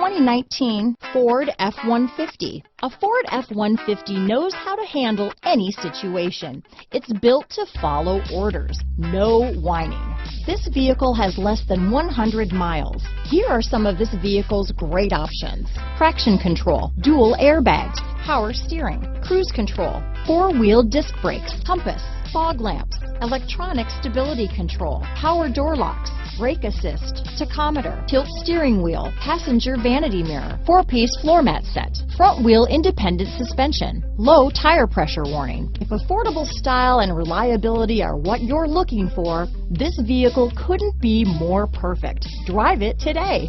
2019 Ford F-150. A Ford F-150 knows how to handle any situation. It's built to follow orders, no whining. This vehicle has less than 100 miles. Here are some of this vehicle's great options: traction control, dual airbags, power steering, cruise control, four-wheel disc brakes, compass, fog lamps, electronic stability control, power door locks, brake assist, tachometer, tilt steering wheel, passenger vanity mirror, four-piece floor mat set, front wheel independent suspension, low tire pressure warning. If affordable style and reliability are what you're looking for, this vehicle couldn't be more perfect. Drive it today.